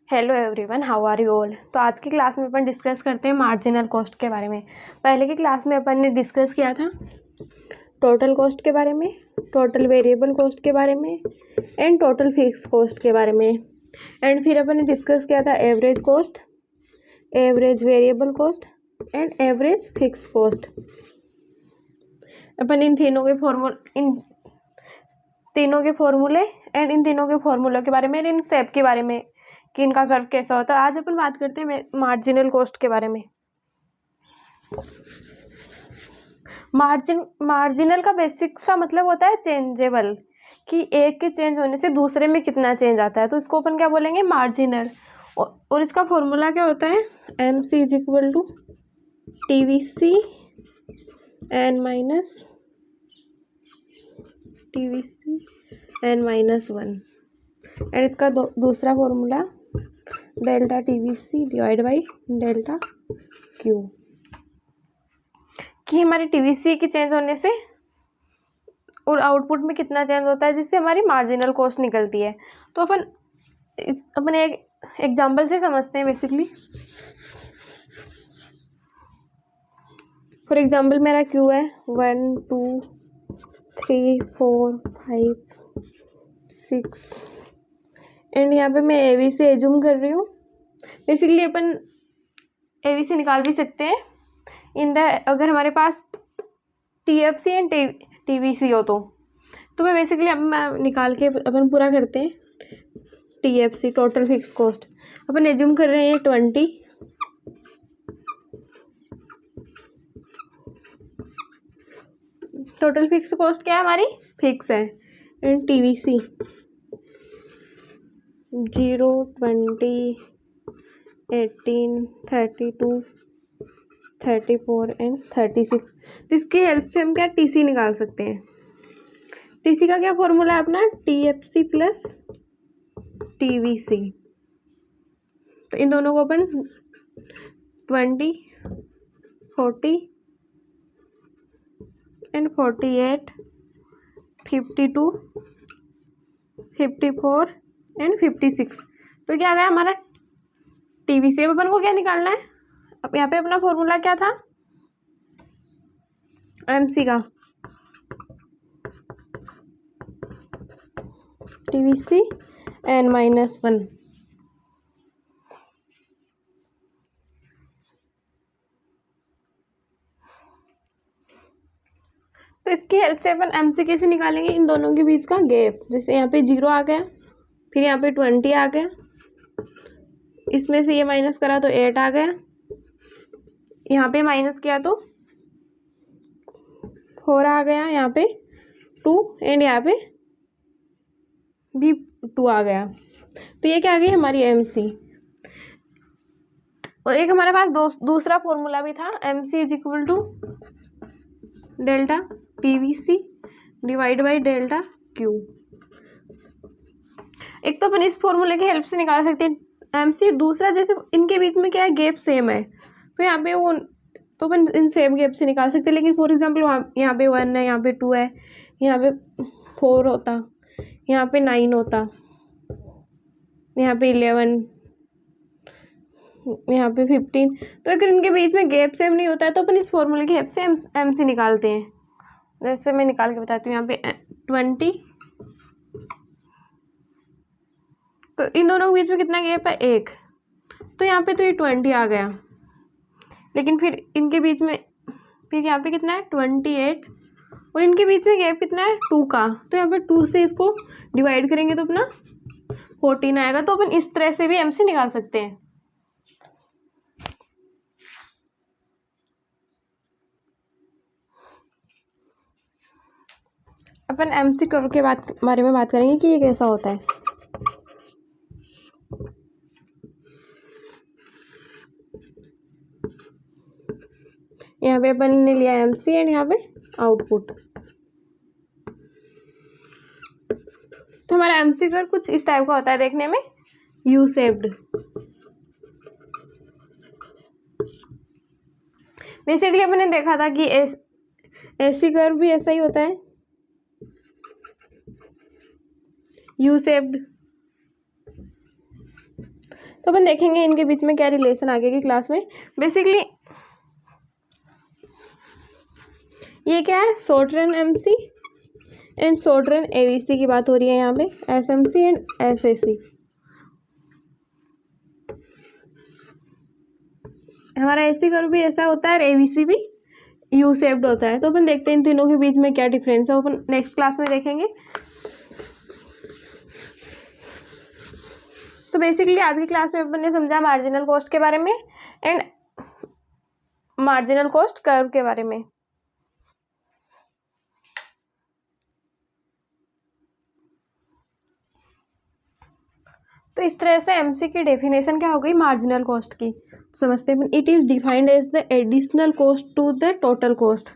Hello everyone, how are you all. तो आज की क्लास में अपन डिस्कस करते हैं मार्जिनल कॉस्ट के बारे में। पहले की क्लास में अपन ने डिस्कस किया था टोटल कॉस्ट के बारे में, टोटल वेरिएबल कॉस्ट के बारे में एंड टोटल फिक्स कॉस्ट के बारे में। एंड फिर अपन ने डिस्कस किया था average cost, average variable cost and average fix cost. अपन इन तीनों के फॉर्मूले एंड इन तीनों के फॉर्मूलों के बारे में, इन स्टेप के बारे में कि इनका कर्व कैसा होता है। आज अपन बात करते हैं मार्जिनल कॉस्ट के बारे में। मार्जिनल का बेसिक सा मतलब होता है चेंजेबल, कि एक के चेंज होने से दूसरे में कितना चेंज आता है, तो इसको अपन क्या बोलेंगे, मार्जिनल। और इसका फॉर्मूला क्या होता है, M C is equal to T V C N minus T V C N minus one. And इसका दूसरा formula delta T V C divide by delta Q, कि हमारी टी वी सी की चेंज होने से और आउटपुट में कितना चेंज होता है, जिससे हमारी मार्जिनल कॉस्ट निकलती है। तो अपन एक एग्जांपल से समझते हैं बेसिकली। फॉर एग्जांपल मेरा क्यू है 1 2 3 4 5 6 एंड यहाँ पे मैं ए वी से एज्यूम कर रही हूँ। बेसिकली अपन ए वी से निकाल भी सकते हैं अगर हमारे पास T F C and T V C हो तो मैं बेसिकली अब मैं निकाल के अपन पूरा करते हैं। T F C total fix cost अपन एज्यूम कर रहे हैं 20, टोटल फिक्स कॉस्ट क्या है हमारी, फिक्स है। And T V C 0 20 18 32 34 and 36। तो इसकी हेल्प से हम क्या टी सी निकाल सकते हैं। टी सी का क्या फॉर्मूला है अपना, T F C plus T V C. तो इन दोनों को अपन 20 40 एंड 48 52 54 एंड 56। तो क्या आ गया हमारा टी वी सी। अब अपन को क्या निकालना है, अब यहाँ पे अपना फॉर्मूला क्या था, एम सी का, T V C N minus one. तो इसकी हेल्प से अपन एम सी कैसे निकालेंगे, इन दोनों के बीच का गैप। जैसे यहाँ पे 0 आ गया, फिर यहाँ पे 20 आ गया, इसमें से ये माइनस करा तो 8 आ गया, यहाँ पे माइनस किया तो 4 आ गया, यहाँ पे 2 एंड यहाँ पे भी 2 आ गया। तो ये क्या आ गई हमारी एम सी। और एक हमारे पास दूसरा फॉर्मूला भी था, M C is equal to delta T V C divide by delta Q. एक तो अपन इस फॉर्मूले की हेल्प से निकाल सकते हैं एम सी। दूसरा, जैसे इनके बीच में क्या है, गैप सेम है, तो यहाँ पे वो तो अपन इन सेम गैप से निकाल सकते हैं। लेकिन फॉर एग्जांपल यहाँ पे 1 है, यहाँ पे 2 है, यहाँ पे 4 होता, यहाँ पे 9 होता, यहाँ पे 11, यहाँ पे 15। तो अगर इनके बीच में गैप सेम नहीं होता है तो अपन इस फॉर्मूले की हेल्प से एम सी निकालते हैं। जैसे मैं निकाल के बताती हूँ, यहाँ पे 20, तो इन दोनों के बीच में कितना गैप है, 1। तो यहाँ पे तो ये 20 आ गया, लेकिन फिर इनके बीच में फिर यहाँ पे कितना है 28, और इनके बीच में गैप कितना है 2 का। तो यहाँ पे 2 से इसको डिवाइड करेंगे तो अपना 14 आएगा। तो अपन इस तरह से भी एम सी निकाल सकते हैं। अपन एम सी कर्व के बारे में बात करेंगे कि ये कैसा होता है। यहाँ पे अपन ने लिया एम सी एंड यहाँ पे आउटपुट। तो हमारा एम सी कर्व कुछ इस टाइप का होता है देखने में, यू शेप्ड। बेसिकली अपन ने देखा था कि ऐसी कर्व भी ऐसा ही होता है, यू शेप्ड। तो अपन देखेंगे इनके बीच में क्या रिलेशन आगे की क्लास में। बेसिकली ये क्या है, short run MC and short run AVC की बात हो रही है यहाँ पे, एसएमसी एंड एसएसी। हमारा एसी कर्व भी ऐसा होता है और एवीसी भी यू शेप्ड होता है। तो अपन देखते हैं इन तीनों के बीच में क्या डिफरेंस है, अपन नेक्स्ट क्लास में देखेंगे। तो बेसिकली आज की क्लास में अपन ने समझा मार्जिनल कॉस्ट के बारे में एंड मार्जिनल कॉस्ट कर्व के बारे में। तो इस तरह से एमसी की डेफिनेशन क्या हो गई मार्जिनल कॉस्ट की, समझते हैं। It is defined as the additional cost to the total cost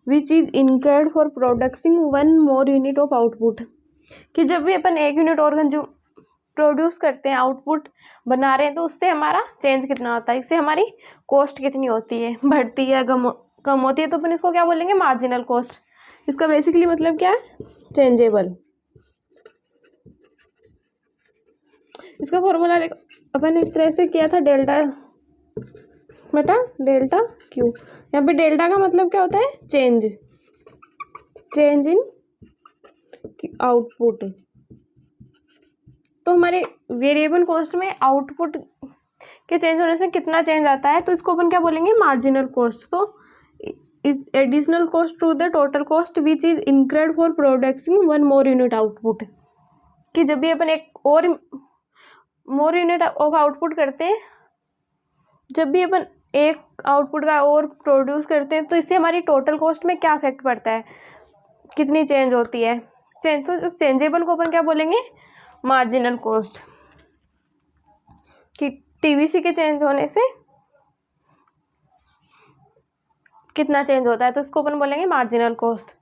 which is incurred for producing one more unit of output. कि जब भी अपन एक यूनिट और जो प्रोड्यूस करते हैं, आउटपुट बना रहे हैं, तो उससे हमारा चेंज कितना होता है, इससे हमारी कॉस्ट कितनी होती है, बढ़ती है कम होती है। तो अपन इसको क्या बोलेंगे, मार्जिनल कॉस्ट। इसका बेसिकली मतलब क्या है, चेंजेबल। इसका फॉर्मूला अपन इस तरह से किया था, डेल्टा बटा डेल्टा क्यू। यहाँ पे डेल्टा का मतलब क्या होता है, चेंज इन आउटपुट। तो हमारे वेरिएबल कॉस्ट में आउटपुट के चेंज होने से कितना चेंज आता है, तो इसको अपन क्या बोलेंगे, मार्जिनल कॉस्ट। तो is additional cost to the total cost which is incurred for producing one more unit output. कि जब भी अपन एक और मोर यूनिट ऑफ आउटपुट करते हैं, जब भी अपन एक आउटपुट का और प्रोड्यूस करते हैं, तो इससे हमारी टोटल कॉस्ट में क्या इफेक्ट पड़ता है, कितनी चेंज होती है, चेंज। तो उस चेंजेबल को अपन क्या बोलेंगे, मार्जिनल कॉस्ट। कि टीवीसी के चेंज होने से कितना चेंज होता है, तो इसको अपन बोलेंगे मार्जिनल कॉस्ट।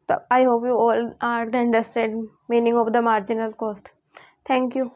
तो I hope you all are understand meaning of the marginal cost. Thank you.